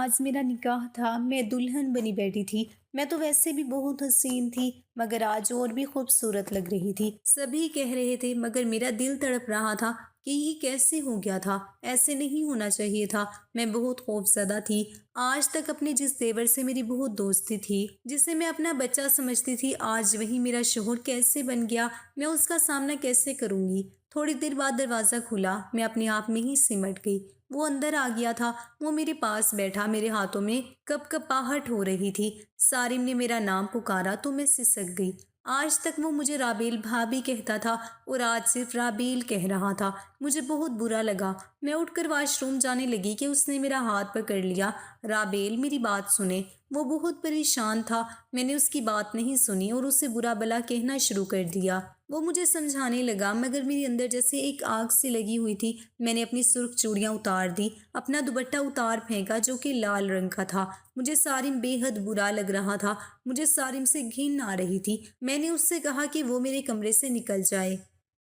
آج میرا نکاح تھا، میں دلہن بنی بیٹھی تھی۔ میں تو ویسے بھی بہت حسین تھی، مگر آج اور بھی خوبصورت لگ رہی تھی۔ سبھی کہہ رہے تھے، مگر میرا دل تڑپ رہا تھا کہ یہ کیسے ہو گیا تھا، ایسے نہیں ہونا چاہیے تھا۔ میں بہت خوفزدہ تھی۔ آج تک اپنے جس دیور سے میری بہت دوستی تھی، جسے میں اپنا بچہ سمجھتی تھی، آج وہی میرا شوہر کیسے بن گیا، میں اس کا سامنا کیسے کروں گی؟ تھوڑی دیر بعد دروازہ کھلا، میں اپنے آپ میں ہی سمٹ گئی۔ وہ اندر آ گیا تھا، وہ میرے پاس بیٹھا، میرے ہاتھوں میں کپ کپاہٹ ہو رہی تھی۔ سارم نے میرا نام پکارا تو میں سسک گئی۔ آج تک وہ مجھے رابیل بھابی کہتا تھا اور آج صرف رابیل کہہ رہا تھا۔ مجھے بہت برا لگا۔ میں اٹھ کر واش روم جانے لگی کہ اس نے میرا ہاتھ پکڑ لیا۔ رابیل میری بات سنے۔ وہ بہت پریشان تھا۔ میں نے اس کی بات نہیں سنی اور اسے برا بلا کہنا شروع کر دیا۔ وہ مجھے سمجھانے لگا، مگر میرے اندر جیسے ایک آگ سی لگی ہوئی تھی۔ میں نے اپنی سرخ چوڑیاں اتار دی، اپنا دوپٹہ اتار پھینکا جو کہ لال رنگ کا تھا۔ مجھے سارم بے حد برا لگ رہا تھا۔ مجھے سارم سے گھن آ رہی تھی۔ میں نے اس سے کہا کہ وہ میرے کمرے سے نکل جائے۔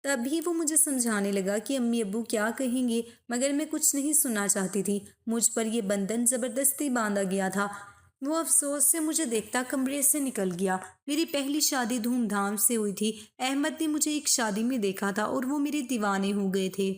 تبھی وہ مجھے سمجھانے لگا کہ امی ابو کیا کہیں گے، مگر میں کچھ نہیں سننا چاہتی تھی۔ مجھ پر یہ بندھن زبردستی باندھا گیا تھا۔ وہ افسوس سے مجھے دیکھتا کمرے سے نکل گیا۔ میری پہلی شادی دھوم دھام سے ہوئی تھی۔ احمد نے مجھے ایک شادی میں دیکھا تھا اور وہ میرے دیوانے ہو گئے تھے۔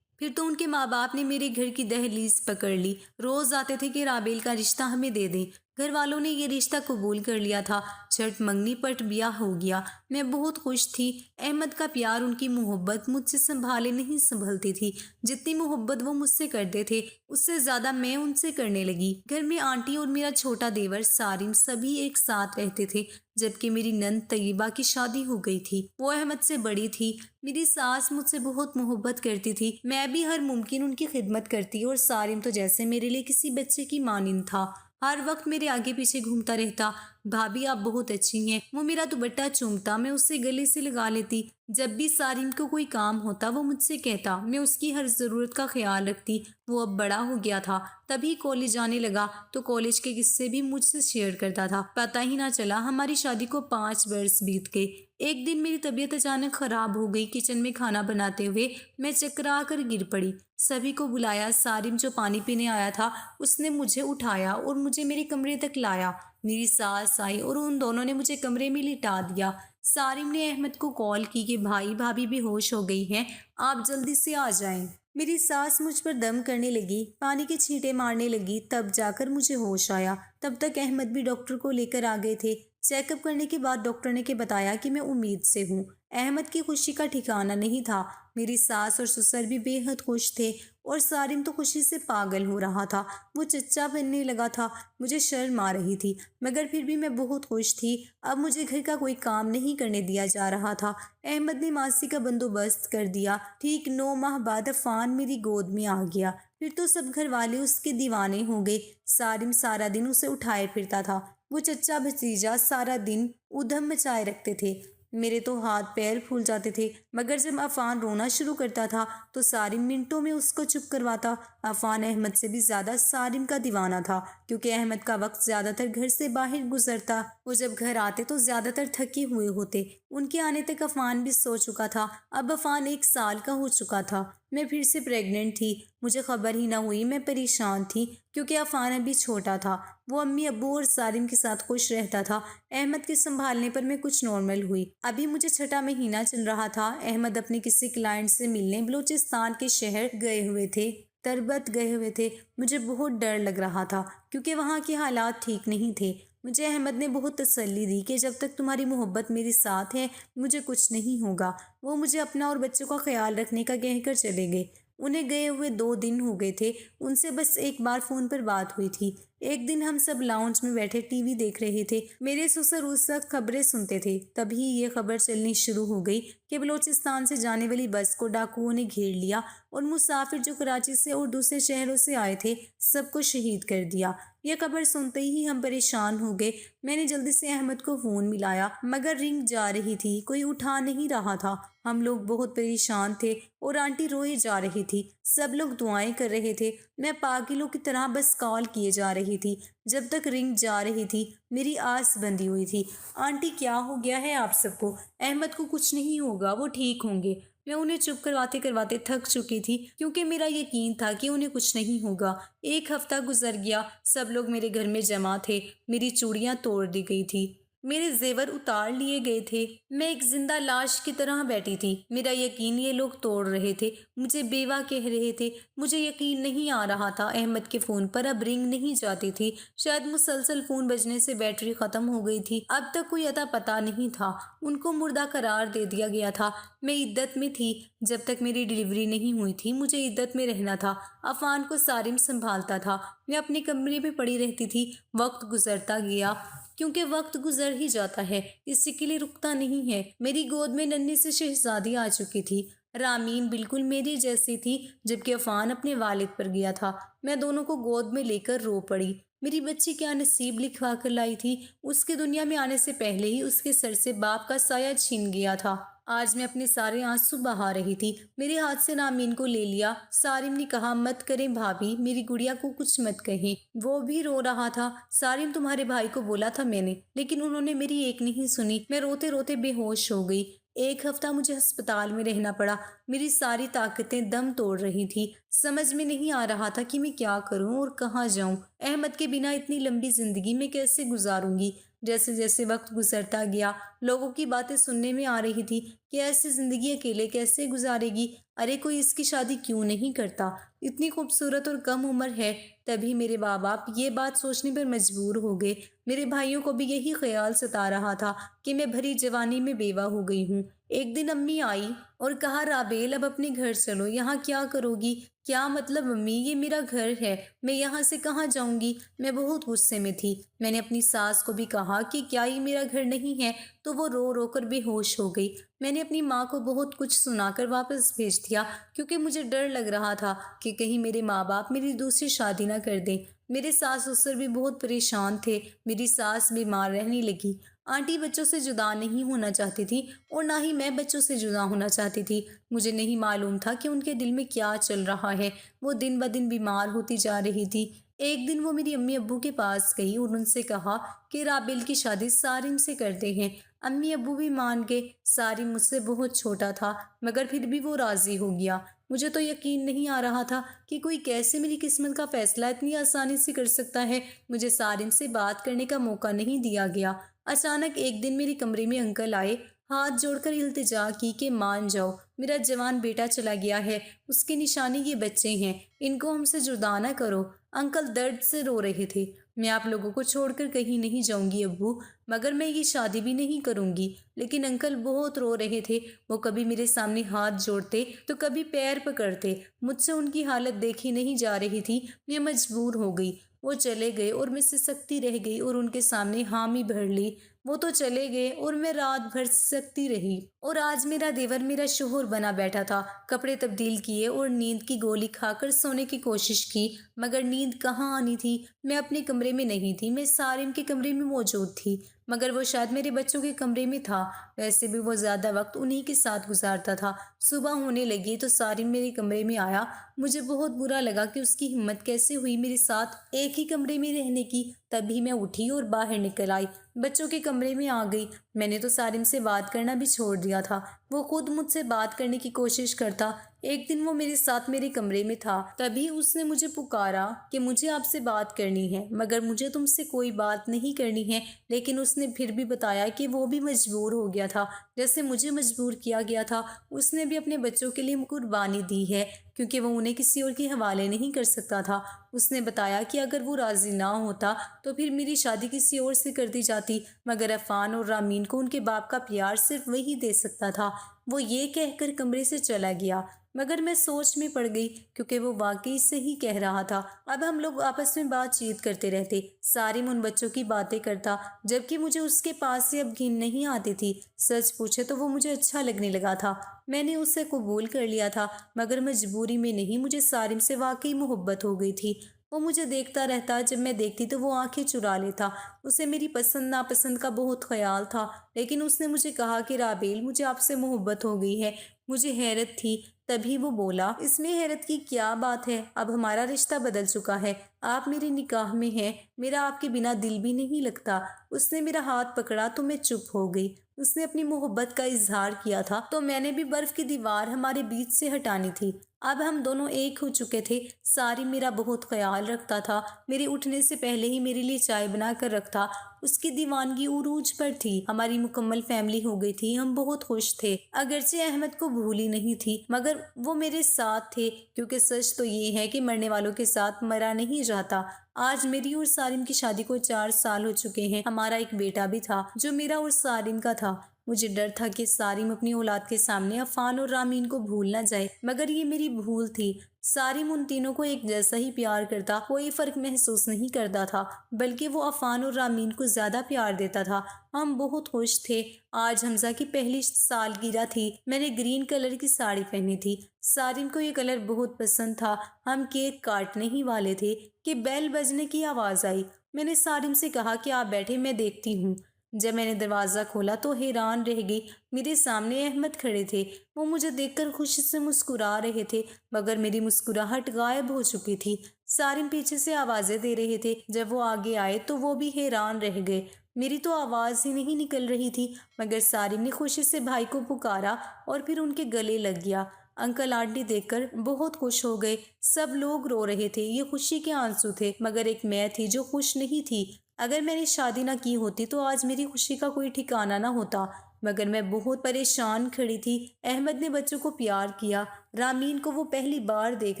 پھر تو ان کے ماں باپ نے میرے گھر کی دہلیز پکڑ لی۔ روز آتے تھے کہ رابیل کا رشتہ ہمیں دے دیں۔ گھر والوں نے یہ رشتہ قبول کر لیا تھا۔ چھٹ منگنی پٹ بیاہ ہو گیا۔ میں بہت خوش تھی۔ احمد کا پیار، ان کی محبت مجھ سے سنبھالے نہیں سنبھلتی تھی۔ جتنی محبت وہ مجھ سے کرتے تھے، اس سے زیادہ میں ان سے کرنے لگی۔ گھر میں آنٹی اور میرا چھوٹا دیور سارم سبھی ایک ساتھ رہتے تھے، جبکہ میری نند طیبہ کی شادی ہو گئی تھی۔ وہ احمد سے بڑی تھی۔ میری ساس مجھ سے بہت محبت کرتی تھی۔ میں بھی ہر ممکن ان کی خدمت کرتی اور سارم تو جیسے میرے لیے کسی بچے کی مانند تھا۔ ہر وقت میرے آگے پیچھے گھومتا رہتا۔ بھابی آپ بہت اچھی ہیں۔ وہ میرا دوپٹہ چومتا، میں اسے گلے سے لگا لیتی۔ جب بھی سارم کو کوئی کام ہوتا وہ مجھ سے کہتا، میں اس کی ہر ضرورت کا خیال رکھتی۔ وہ اب بڑا ہو گیا تھا، تبھی کالج جانے لگا تو کالج کے قصے بھی مجھ سے شیئر کرتا تھا۔ پتہ ہی نہ چلا ہماری شادی کو 5 برس بیت گئے۔ ایک دن میری طبیعت اچانک خراب ہو گئی۔ کچن میں کھانا بناتے ہوئے میں چکرا کر گر پڑی۔ سبھی کو بلایا۔ سارم جو پانی پینے آیا تھا اس نے مجھے اٹھایا اور مجھے میرے کمرے تک لایا۔ میری ساس آئی اور ان دونوں نے مجھے کمرے میں لٹا دیا۔ سارم نے احمد کو کال کی کہ بھائی بھابھی بے ہوش ہو گئی ہیں، آپ جلدی سے آ جائیں۔ میری ساس مجھ پر دم کرنے لگی، پانی کے چھینٹے مارنے لگی، تب جا کر مجھے ہوش آیا۔ تب تک احمد بھی ڈاکٹر کو لے کر آ گئے تھے۔ چیک اپ کرنے کے بعد ڈاکٹر نے بتایا کہ میں امید سے ہوں۔ احمد کی خوشی کا ٹھکانہ نہیں تھا۔ میری ساس اور سسر بھی بے حد خوش تھے اور سارم تو خوشی سے پاگل ہو رہا تھا۔ وہ چچا بننے لگا تھا۔ مجھے شرم آ رہی تھی، مگر پھر بھی میں بہت خوش تھی۔ اب مجھے گھر کا کوئی کام نہیں کرنے دیا جا رہا تھا۔ احمد نے ماسی کا بندوبست کر دیا۔ ٹھیک 9 ماہ بعد عفان میری گود میں آ گیا۔ پھر تو سب گھر والے اس کے دیوانے ہو گئے۔ سارم سارا دن اسے اٹھائے پھرتا تھا۔ وہ چچا بھتیجا سارا دن ادھم مچائے رکھتے تھے۔ میرے تو ہاتھ پیر پھول جاتے تھے، مگر جب عفان رونا شروع کرتا تھا تو سارم منٹوں میں اس کو چپ کرواتا۔ عفان احمد سے بھی زیادہ سارم کا دیوانہ تھا، کیونکہ احمد کا وقت زیادہ تر گھر سے باہر گزرتا۔ وہ جب گھر آتے تو زیادہ تر تھکے ہوئے ہوتے۔ ان کے آنے تک عفان بھی سو چکا تھا۔ اب عفان 1 سال کا ہو چکا تھا۔ میں پھر سے پریگننٹ تھی۔ مجھے خبر ہی نہ ہوئی۔ میں پریشان تھی کیونکہ عفان ابھی چھوٹا تھا۔ وہ امی ابو اور سارم کے ساتھ خوش رہتا تھا۔ احمد کے سنبھالنے پر میں کچھ نارمل ہوئی۔ ابھی مجھے 6واں مہینہ چل رہا تھا۔ احمد اپنے کسی کلائنٹ سے ملنے بلوچستان کے شہر گئے ہوئے تھے، تربت گئے ہوئے تھے۔ مجھے بہت ڈر لگ رہا تھا کیونکہ وہاں کے حالات ٹھیک نہیں تھے۔ مجھے احمد نے بہت تسلی دی کہ جب تک تمہاری محبت میرے ساتھ ہے مجھے کچھ نہیں ہوگا۔ وہ مجھے اپنا اور بچوں کا خیال رکھنے کا کہہ کر چلے گئے۔ انہیں گئے ہوئے 2 دن ہو گئے تھے۔ ان سے بس ایک بار فون پر بات ہوئی تھی۔ ایک دن ہم سب لاؤنج میں بیٹھے ٹی وی دیکھ رہے تھے۔ میرے سسر اس وقت خبریں سنتے تھے۔ تبھی یہ خبر چلنی شروع ہو گئی کہ بلوچستان سے جانے والی بس کو ڈاکوؤں نے گھیر لیا اور مسافر جو کراچی سے اور دوسرے شہروں سے آئے تھے سب کو شہید کر دیا۔ یہ خبر سنتے ہی ہم پریشان ہو گئے۔ میں نے جلدی سے احمد کو فون ملایا، مگر رنگ جا رہی تھی، کوئی اٹھا نہیں رہا تھا۔ ہم لوگ بہت پریشان تھے اور آنٹی روئے جا رہی تھی۔ سب لوگ دعائیں کر رہے تھے۔ میں پاگلوں کی طرح بس کال کیے جا رہی تھی۔ جب تک رنگ جا رہی تھی میری آس بندھی ہوئی تھی۔ آنٹی کیا ہو گیا ہے آپ سب کو؟ احمد کو کچھ نہیں ہوگا، وہ ٹھیک ہوں گے۔ میں انہیں چپ کرواتے کرواتے تھک چکی تھی کیونکہ میرا یقین تھا کہ انہیں کچھ نہیں ہوگا۔ ایک ہفتہ گزر گیا، سب لوگ میرے گھر میں جمع تھے، میری چوڑیاں توڑ دی گئی تھی، میرے زیور اتار لیے گئے تھے، میں ایک زندہ لاش کی طرح بیٹھی تھی۔ میرا یقین یہ لوگ توڑ رہے تھے، مجھے بیوہ کہہ رہے تھے۔ مجھے یقین نہیں آ رہا تھا احمد کے فون پر اب رنگ نہیں جاتی تھی، شاید مسلسل فون بجنے سے بیٹری ختم ہو گئی تھی۔ اب تک کوئی اتا پتہ نہیں تھا، ان کو مردہ قرار دے دیا گیا تھا۔ میں عدت میں تھی، جب تک میری ڈیلیوری نہیں ہوئی تھی مجھے عدت میں رہنا تھا۔ عفان کو سارم سنبھالتا تھا، میں اپنے کمرے میں پڑی رہتی تھی۔ وقت گزرتا گیا، کیونکہ وقت گزر ہی جاتا ہے، کسی کے لیے رکتا نہیں ہے۔ میری گود میں ننھی سے شہزادی آ چکی تھی۔ رامین بالکل میری جیسی تھی، جبکہ عفان اپنے والد پر گیا تھا۔ میں دونوں کو گود میں لے کر رو پڑی۔ میری بچی کیا نصیب لکھوا کر لائی تھی، اس کے دنیا میں آنے سے پہلے ہی اس کے سر سے باپ کا سایہ چھن گیا تھا۔ آج میں اپنے سارے آنسو بہا رہی تھی، میرے ہاتھ سے رامین کو لے لیا۔ سارم نے کہا، مت کریں بھابھی، میری گڑیا کو کچھ مت کہیں۔ وہ بھی رو رہا تھا۔ سارم، تمہارے بھائی کو بولا تھا میں نے، لیکن انہوں نے میری ایک نہیں سنی۔ میں روتے روتے بے ہوش ہو گئی۔ ایک ہفتہ مجھے ہسپتال میں رہنا پڑا، میری ساری طاقتیں دم توڑ رہی تھی۔ سمجھ میں نہیں آ رہا تھا کہ میں کیا کروں اور کہاں جاؤں۔ احمد کے بنا اتنی لمبی زندگی میں کیسے گزاروں گی؟ جیسے جیسے وقت گزرتا گیا، لوگوں کی باتیں سننے میں آ رہی تھی کہ ایسی زندگی اکیلے کیسے گزارے گی؟ ارے کوئی اس کی شادی کیوں نہیں کرتا؟ اتنی خوبصورت اور کم عمر ہے۔ تبھی میرے ماں باپ یہ بات سوچنے پر مجبور ہو گئے۔ میرے بھائیوں کو بھی یہی خیال ستا رہا تھا کہ میں بھری جوانی میں بیوہ ہو گئی ہوں۔ ایک دن امی آئی اور کہا، رابیل اب اپنے گھر چلو، یہاں کیا کرو گی؟ کیا مطلب امی، یہ میرا گھر ہے، میں یہاں سے کہاں جاؤں گی؟ میں بہت غصے میں تھی۔ میں نے اپنی ساس کو بھی کہا کہ کیا یہ میرا گھر نہیں ہے، تو وہ رو رو کر بے ہوش ہو گئی۔ میں نے اپنی ماں کو بہت کچھ سنا کر واپس بھیج دیا، کیونکہ مجھے ڈر لگ رہا تھا کہ کہیں میرے ماں باپ میری دوسری شادی نہ کر دیں۔ میرے ساس سسر بھی بہت پریشان تھے۔ میری ساس بیمار رہنے لگی۔ آنٹی بچوں سے جدا نہیں ہونا چاہتی تھی اور نہ ہی میں بچوں سے جدا ہونا چاہتی تھی۔ مجھے نہیں معلوم تھا کہ ان کے دل میں کیا چل رہا ہے۔ وہ دن بدن بیمار ہوتی جا رہی تھی۔ ایک دن وہ میری امی ابو کے پاس گئی اور ان سے کہا کہ رابیل کی شادی سارم سے کرتے ہیں۔ امی ابو بھی مان گئے۔ سارم مجھ سے بہت چھوٹا تھا، مگر پھر بھی وہ راضی ہو گیا۔ مجھے تو یقین نہیں آ رہا تھا کہ کوئی کیسے میری قسمت کا فیصلہ اتنی آسانی سے کر سکتا ہے۔ مجھے سارم سے بات کرنے کا موقع نہیں دیا گیا۔ اچانک ایک دن میرے کمرے میں انکل آئے، ہاتھ جوڑ کر التجا کی کہ مان جاؤ، میرا جوان بیٹا چلا گیا ہے، اس کی نشانی یہ بچے ہیں، ان کو ہم سے جدا نہ کرو۔ انکل درد سے رو رہے تھے۔ میں آپ لوگوں کو چھوڑ کر کہیں نہیں جاؤں گی ابو، مگر میں یہ شادی بھی نہیں کروں گی۔ لیکن انکل بہت رو رہے تھے۔ وہ کبھی میرے سامنے ہاتھ جوڑتے تو کبھی پیر پکڑتے۔ مجھ سے ان کی حالت دیکھی نہیں جا رہی تھی۔ میں مجبور ہو گئی۔ وہ چلے گئے اور میں سسکتی رہ گئی اور ان کے سامنے حامی بھر لی۔ وہ تو چلے گئے اور میں رات بھر سسکتی رہی۔ اور آج میرا دیور میرا شوہر بنا بیٹھا تھا۔ کپڑے تبدیل کیے اور نیند کی گولی کھا کر سونے کی کوشش کی، مگر نیند کہاں آنی تھی۔ میں اپنے کمرے میں نہیں تھی، میں سارم کے کمرے میں موجود تھی، مگر وہ شاید میرے بچوں کے کمرے میں تھا۔ ویسے بھی وہ زیادہ وقت انہی کے ساتھ گزارتا تھا۔ صبح ہونے لگی تو سارم میرے کمرے میں آیا۔ مجھے بہت برا لگا کہ اس کی ہمت کیسے ہوئی میرے ساتھ ایک ہی کمرے میں رہنے کی۔ تبھی میں اٹھی اور باہر نکل آئی، بچوں کے کمرے میں آ گئی۔ میں نے تو سارم سے بات کرنا بھی چھوڑ دیا تھا۔ وہ خود مجھ سے بات کرنے کی کوشش کرتا۔ ایک دن وہ میرے ساتھ میرے کمرے میں تھا، تبھی اس نے مجھے پکارا کہ مجھے آپ سے بات کرنی ہے، مگر مجھے تم سے کوئی بات نہیں کرنی ہے۔ لیکن اس نے پھر بھی بتایا کہ وہ بھی مجبور ہو گیا تھا، جیسے مجھے مجبور کیا گیا تھا۔ اس نے بھی اپنے بچوں کے لیے قربانی دی ہے، کیونکہ وہ انہیں کسی اور کے حوالے نہیں کر سکتا تھا۔ اس نے بتایا کہ اگر وہ راضی نہ ہوتا تو پھر میری شادی کسی اور سے کر دی جاتی، مگر عفان اور رامین کو ان کے باپ کا پیار صرف وہی دے سکتا تھا۔ وہ یہ کہہ کر کمرے سے چلا گیا، مگر میں سوچ میں پڑ گئی، کیونکہ وہ واقعی صحیح کہہ رہا تھا۔ اب ہم لوگ آپس میں بات چیت کرتے رہتے۔ سارم ان بچوں کی باتیں کرتا، جبکہ مجھے اس کے پاس سے اب گھن نہیں آتی تھی۔ سچ پوچھے تو وہ مجھے اچھا لگنے لگا تھا۔ میں نے اسے قبول کر لیا تھا، مگر مجبوری میں نہیں۔ مجھے سارم سے واقعی محبت ہو گئی تھی۔ وہ مجھے دیکھتا رہتا، جب میں دیکھتی تو وہ آنکھیں چرا لیتا۔ اسے میری پسند ناپسند کا بہت خیال تھا، لیکن اس نے مجھے کہا کہ رابیل، مجھے آپ سے محبت ہو گئی ہے۔ مجھے حیرت تھی۔ تبھی وہ بولا، اس میں حیرت کی کیا بات ہے، اب ہمارا رشتہ بدل چکا ہے۔ آپ میرے نکاح میں ہیں، میرا آپ کے بنا دل بھی نہیں لگتا۔ اس نے میرا ہاتھ پکڑا تو میں چپ ہو گئی۔ اس نے اپنی محبت کا اظہار کیا تھا تو میں نے بھی برف کی دیوار ہمارے بیچ سے ہٹانی تھی۔ اب ہم دونوں ایک ہو چکے تھے۔ سارم میرا بہت خیال رکھتا تھا، میرے اٹھنے سے پہلے ہی میرے لیے چائے بنا کر رکھتا۔ اس کی دیوانگی عروج پر تھی۔ ہماری مکمل فیملی ہو گئی تھی، ہم بہت خوش تھے۔ اگرچہ احمد کو بھولی نہیں تھی مگر وہ میرے ساتھ تھے، کیونکہ سچ تو یہ ہے کہ مرنے والوں کے ساتھ مرا نہیں جاتا۔ آج میری اور سارم کی شادی کو 4 سال ہو چکے ہیں۔ ہمارا ایک بیٹا بھی تھا جو میرا اور سارم کا تھا۔ مجھے ڈر تھا کہ سارم اپنی اولاد کے سامنے عفان اور رامین کو بھول نہ جائے، مگر یہ میری بھول تھی۔ سارم ان تینوں کو ایک جیسا ہی پیار کرتا، کوئی فرق محسوس نہیں کرتا تھا، بلکہ وہ عفان اور رامین کو زیادہ پیار دیتا تھا۔ ہم بہت خوش تھے۔ آج حمزہ کی پہلی سالگرہ تھی۔ میں نے گرین کلر کی ساڑی پہنی تھی۔ سارم کو یہ کلر بہت پسند تھا۔ ہم کیک کاٹنے ہی والے تھے کہ بیل بجنے کی آواز آئی۔ میں نے سارم سے کہا کہ آپ بیٹھے، میں دیکھتی ہوں۔ جب میں نے دروازہ کھولا تو حیران رہ گئی۔ میرے سامنے احمد کھڑے تھے۔ وہ مجھے دیکھ کر خوشی سے مسکرا رہے تھے، مگر میری مسکراہٹ غائب ہو چکی تھی۔ سارم پیچھے سے آوازیں دے رہے تھے۔ جب وہ آگے آئے تو وہ بھی حیران رہ گئے۔ میری تو آواز ہی نہیں نکل رہی تھی، مگر سارم نے خوشی سے بھائی کو پکارا اور پھر ان کے گلے لگ گیا۔ انکل آنٹی دیکھ کر بہت خوش ہو گئے۔ سب لوگ رو رہے تھے، یہ خوشی کے آنسو تھے، مگر ایک میں تھی جو خوش نہیں تھی۔ اگر میں نے شادی نہ کی ہوتی تو آج میری خوشی کا کوئی ٹھکانہ نہ ہوتا، مگر میں بہت پریشان کھڑی تھی۔ احمد نے بچوں کو پیار کیا۔ رامین کو وہ پہلی بار دیکھ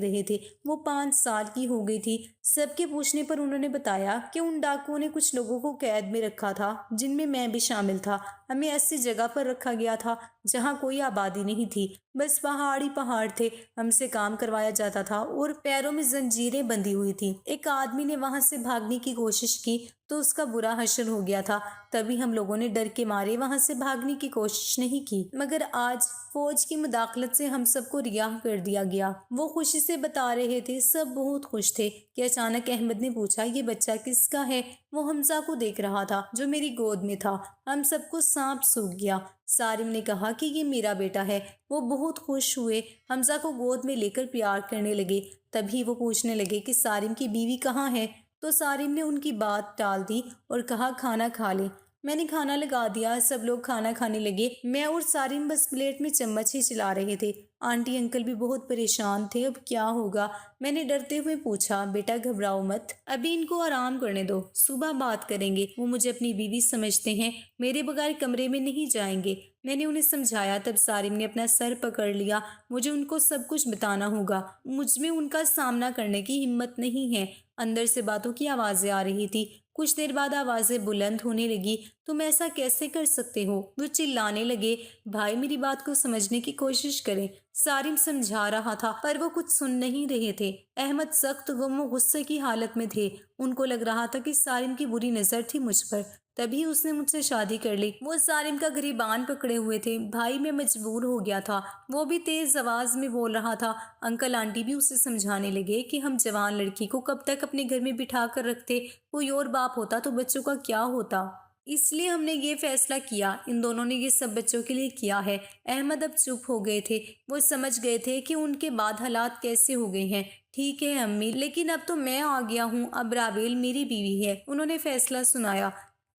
رہے تھے۔ وہ 5 سال کی ہو گئی تھی۔ سب کے پوچھنے پر انہوں نے بتایا کہ ان ڈاکوؤں نے کچھ لوگوں کو قید میں رکھا تھا، جن میں میں بھی شامل تھا۔ ہمیں ایسی جگہ پر رکھا گیا تھا جہاں کوئی آبادی نہیں تھی، بس پہاڑ ہی پہاڑ تھے۔ ہم سے کام کروایا جاتا تھا اور پیروں میں زنجیریں بندھی ہوئی تھی۔ ایک آدمی نے وہاں سے بھاگنے کی کوشش کی تو اس کا برا حشر ہو گیا تھا۔ تبھی ہم لوگوں نے ڈر کے مارے وہاں سے بھاگنے کی کوشش نہیں کی، مگر آج فوج کی مداخلت سے ہم سب کو رہا کر دیا گیا۔ وہ خوشی سے بتا رہے تھے، سب بہت خوش تھے کہ اچانک احمد نے پوچھا، یہ بچہ کس کا ہے؟ وہ حمزہ کو دیکھ رہا تھا جو میری گود میں تھا۔ ہم سب کو سانپ سونکھ گیا۔ سارم نے کہا کہ یہ میرا بیٹا ہے۔ وہ بہت خوش ہوئے، حمزہ کو گود میں لے کر پیار کرنے لگے۔ تبھی وہ پوچھنے لگے کہ سارم کی بیوی کہاں ہے؟ تو سارم نے ان کی بات ٹال دی اور کہا کھانا کھا لیں۔ میں نے کھانا لگا دیا، سب لوگ کھانا کھانے لگے۔ میں اور سارم بس پلیٹ میں چمچ ہی چلا رہے تھے۔ آنٹی انکل بھی بہت پریشان تھے، اب کیا ہوگا؟ میں نے ڈرتے ہوئے پوچھا، بیٹا گھبراؤ مت، ابھی ان کو آرام کرنے دو، صبح بات کریں گے۔ وہ مجھے اپنی بیوی سمجھتے ہیں، میرے بغیر کمرے میں نہیں جائیں گے۔ میں نے انہیں سمجھایا، تب سارم نے اپنا سر پکڑ لیا۔ مجھے ان کو سب کچھ بتانا ہوگا، مجھ میں ان کا سامنا کرنے کی ہمت نہیں ہے۔ اندر سے باتوں کی آوازیں آ رہی تھی۔ کچھ دیر بعد آوازیں بلند ہونے لگی، تم ایسا کیسے کر سکتے ہو؟ وہ چلانے لگے۔ بھائی میری بات کو سمجھنے کی کوشش کریں۔ سارم سمجھا رہا تھا پر وہ کچھ سن نہیں رہے تھے۔ احمد سخت غم و غصے کی حالت میں تھے۔ ان کو لگ رہا تھا کہ سارم کی بری نظر تھی مجھ پر، تبھی اس نے مجھ سے شادی کر لی۔ وہ سارم کا گریبان پکڑے ہوئے تھے۔ بھائی میں مجبور ہو گیا تھا، وہ بھی تیز آواز میں بول رہا تھا۔ انکل آنٹی بھی اسے سمجھانے لگے کہ ہم جوان لڑکی کو کب تک اپنے گھر میں بٹھا کر رکھتے، کوئی اور باپ ہوتا تو بچوں کا کیا ہوتا، اس لیے ہم نے یہ فیصلہ کیا۔ ان دونوں نے یہ سب بچوں کے لیے کیا ہے۔ احمد اب چپ ہو گئے تھے۔ وہ سمجھ گئے تھے کہ ان کے بعد حالات کیسے ہو گئے ہیں۔ ٹھیک ہے امی، لیکن اب تو میں آ گیا ہوں، اب راویل میری بیوی ہے، انہوں نے فیصلہ سنایا۔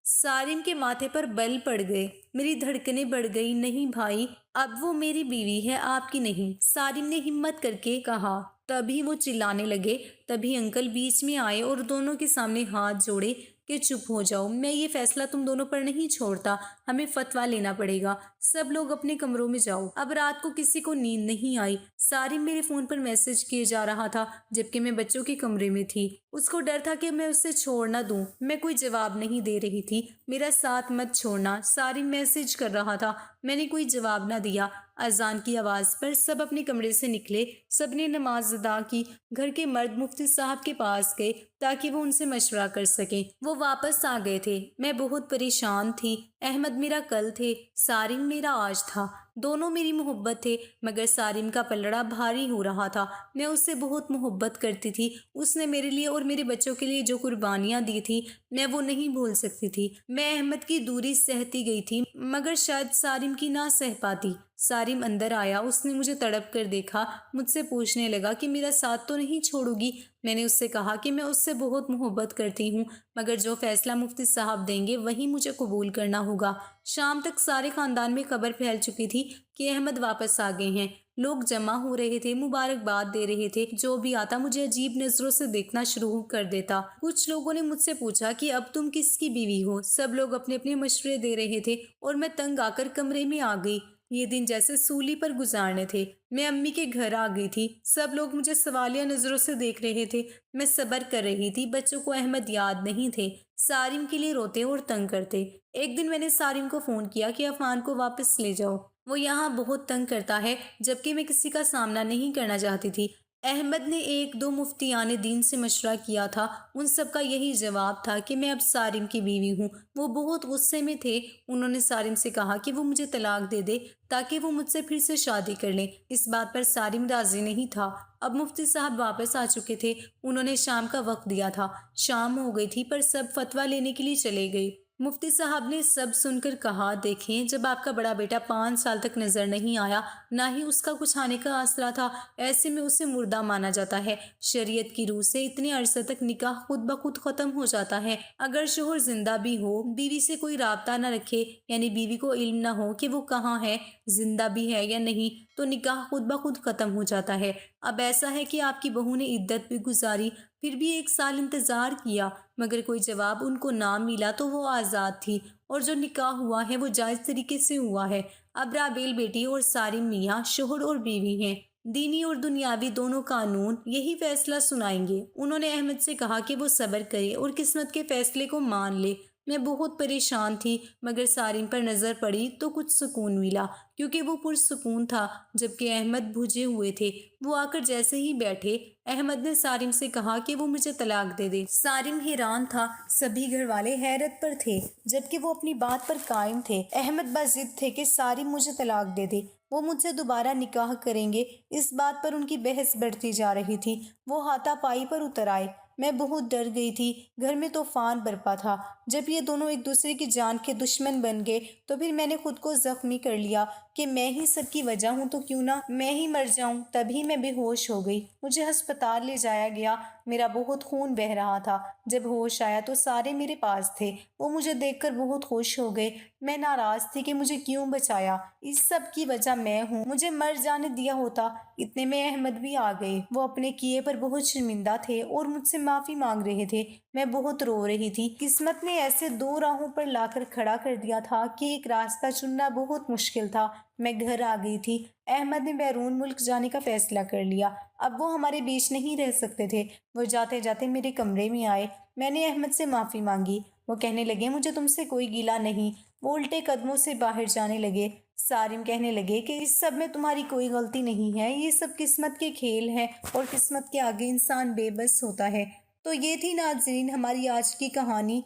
سارم کے ماتھے پر بل پڑ گئے، میری دھڑکنیں بڑھ گئی۔ نہیں بھائی، اب وہ میری بیوی ہے، آپ کی نہیں، سارم نے ہمت کر کے کہا۔ تبھی وہ چلانے لگے۔ تبھی انکل بیچ میں آئے اور دونوں کے سامنے ہاتھ جوڑے کہ چپ ہو جاؤ، میں یہ فیصلہ تم دونوں پر نہیں چھوڑتا، ہمیں فتویٰ لینا پڑے گا، سب لوگ اپنے کمروں میں جاؤ۔ اب رات کو کسی کو نیند نہیں آئی۔ سارم میرے فون پر میسج کیے جا رہا تھا جبکہ میں بچوں کے کمرے میں تھی۔ اس کو ڈر تھا کہ میں اسے چھوڑ نہ دوں۔ میں کوئی جواب نہیں دے رہی تھی۔ میرا ساتھ مت چھوڑنا، سارم میسج کر رہا تھا۔ میں نے کوئی جواب نہ دیا۔ اذان کی آواز پر سب اپنے کمرے سے نکلے، سب نے نماز ادا کی۔ گھر کے مرد مفتی صاحب کے پاس گئے تاکہ وہ ان سے مشورہ کر سکیں۔ وہ واپس آ گئے تھے۔ میں بہت پریشان تھی۔ احمد میرا کل تھے، سارم میرا آج تھا۔ دونوں میری محبت تھے، مگر سارم کا پلڑا بھاری ہو رہا تھا۔ میں اس سے بہت محبت کرتی تھی۔ اس نے میرے لیے اور میرے بچوں کے لیے جو قربانیاں دی تھی، میں وہ نہیں بھول سکتی تھی۔ میں احمد کی دوری سہتی گئی تھی، مگر شاید سارم کی نہ سہ پاتی۔ سارم اندر آیا، اس نے مجھے تڑپ کر دیکھا، مجھ سے پوچھنے لگا کہ میرا ساتھ تو نہیں چھوڑو گی۔ میں نے اس سے کہا کہ میں اس سے بہت محبت کرتی ہوں، مگر جو فیصلہ مفتی صاحب دیں گے وہی مجھے قبول کرنا ہوگا۔ شام تک سارے خاندان میں خبر پھیل چکی تھی کہ احمد واپس آ گئے ہیں۔ لوگ جمع ہو رہے تھے، مبارکباد دے رہے تھے۔ جو بھی آتا مجھے عجیب نظروں سے دیکھنا شروع کر دیتا۔ کچھ لوگوں نے مجھ سے پوچھا کہ اب تم کس کی بیوی ہو؟ سب لوگ اپنے اپنے مشورے دے رہے تھے اور میں تنگ آ کر کمرے میں آ گئی۔ یہ دن جیسے سولی پر گزارنے تھے۔ میں امی کے گھر آ گئی تھی۔ سب لوگ مجھے سوالیہ نظروں سے دیکھ رہے تھے۔ میں صبر کر رہی تھی۔ بچوں کو احمد یاد نہیں تھے۔ سارم کے لیے روتے اور تنگ کرتے۔ ایک دن میں نے سارم کو فون کیا کہ عفان کو واپس لے جاؤ، وہ یہاں بہت تنگ کرتا ہے، جبکہ میں کسی کا سامنا نہیں کرنا چاہتی تھی۔ احمد نے ایک دو مفتیان دین سے مشورہ کیا تھا، ان سب کا یہی جواب تھا کہ میں اب سارم کی بیوی ہوں۔ وہ بہت غصے میں تھے۔ انہوں نے سارم سے کہا کہ وہ مجھے طلاق دے دے تاکہ وہ مجھ سے پھر سے شادی کر لیں۔ اس بات پر سارم راضی نہیں تھا۔ اب مفتی صاحب واپس آ چکے تھے۔ انہوں نے شام کا وقت دیا تھا۔ شام ہو گئی تھی پر سب فتویٰ لینے کے لیے چلے گئے۔ مفتی صاحب نے سب سن کر کہا، دیکھیں، جب آپ کا بڑا بیٹا 5 سال تک نظر نہیں آیا، نہ ہی اس کا کچھ آنے کا آسرا تھا، ایسے میں اسے مردہ مانا جاتا ہے۔ شریعت کی روح سے اتنے عرصے تک نکاح خود بخود ختم ہو جاتا ہے۔ اگر شوہر زندہ بھی ہو، بیوی سے کوئی رابطہ نہ رکھے، یعنی بیوی کو علم نہ ہو کہ وہ کہاں ہے، زندہ بھی ہے یا نہیں، تو نکاح خود بخود ختم ہو جاتا ہے۔ اب ایسا ہے کہ آپ کی بہو نے عدت بھی گزاری، پھر بھی 1 سال انتظار کیا، مگر کوئی جواب ان کو نہ ملا تو وہ آزاد تھی، اور جو نکاح ہوا ہے وہ جائز طریقے سے ہوا ہے۔ اب رابیل بیٹی اور سارم میاں شوہر اور بیوی ہیں۔ دینی اور دنیاوی دونوں قانون یہی فیصلہ سنائیں گے۔ انہوں نے احمد سے کہا کہ وہ صبر کرے اور قسمت کے فیصلے کو مان لے۔ میں بہت پریشان تھی، مگر سارم پر نظر پڑی تو کچھ سکون ملا، کیونکہ وہ پرسکون تھا، جبکہ احمد بھجے ہوئے تھے۔ وہ آ کر جیسے ہی بیٹھے، احمد نے سارم سے کہا کہ وہ مجھے طلاق دے دے۔ سارم حیران تھا، سبھی گھر والے حیرت پر تھے، جبکہ وہ اپنی بات پر قائم تھے۔ احمد بضد تھے کہ سارم مجھے طلاق دے دے، وہ مجھ سے دوبارہ نکاح کریں گے۔ اس بات پر ان کی بحث بڑھتی جا رہی تھی۔ وہ ہاتھا پائی پر اتر آئے۔ میں بہت ڈر گئی تھی۔ گھر میں طوفان برپا تھا۔ جب یہ دونوں ایک دوسرے کی جان کے دشمن بن گئے تو پھر میں نے خود کو زخمی کر لیا کہ میں ہی سب کی وجہ ہوں، تو کیوں نہ میں ہی مر جاؤں۔ تبھی میں بے ہوش ہو گئی۔ مجھے ہسپتال لے جایا گیا۔ میرا بہت خون بہہ رہا تھا۔ جب ہوش آیا تو سارے میرے پاس تھے۔ وہ مجھے دیکھ کر بہت خوش ہو گئے۔ میں ناراض تھی کہ مجھے کیوں بچایا۔ اس سب کی وجہ میں ہوں، مجھے مر جانے دیا ہوتا۔ اتنے میں احمد بھی آ گئے۔ وہ اپنے کیے پر بہت شرمندہ تھے اور مجھ سے معافی مانگ رہے تھے۔ میں بہت رو رہی تھی۔ قسمت نے ایسے 2 راہوں پر لا کر کھڑا کر دیا تھا کہ ایک راستہ چننا بہت مشکل تھا۔ میں گھر آ گئی تھی۔ احمد نے بیرون ملک جانے کا فیصلہ کر لیا۔ اب وہ ہمارے بیچ نہیں رہ سکتے تھے۔ وہ جاتے جاتے میرے کمرے میں آئے۔ میں نے احمد سے معافی مانگی۔ وہ کہنے لگے، مجھے تم سے کوئی گلہ نہیں۔ وہ الٹے قدموں سے باہر جانے لگے۔ سارم کہنے لگے کہ اس سب میں تمہاری کوئی غلطی نہیں ہے، یہ سب قسمت کے کھیل ہیں، اور قسمت کے آگے انسان بے بس ہوتا ہے۔ تو یہ تھی ناظرین ہماری آج کی کہانی۔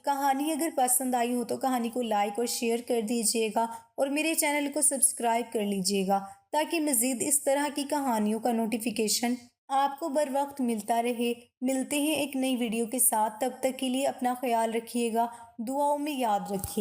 اگر پسند آئی ہو تو کہانی کو لائک اور شیئر کر دیجیے گا، اور میرے چینل کو سبسکرائب کر لیجیے گا تاکہ مزید اس طرح کی کہانیوں کا نوٹیفیکیشن آپ کو بر وقت ملتا رہے۔ ملتے ہیں ایک نئی ویڈیو کے ساتھ، تب تک کے لیے اپنا خیال رکھیے گا، دعاؤں میں یاد رکھیے۔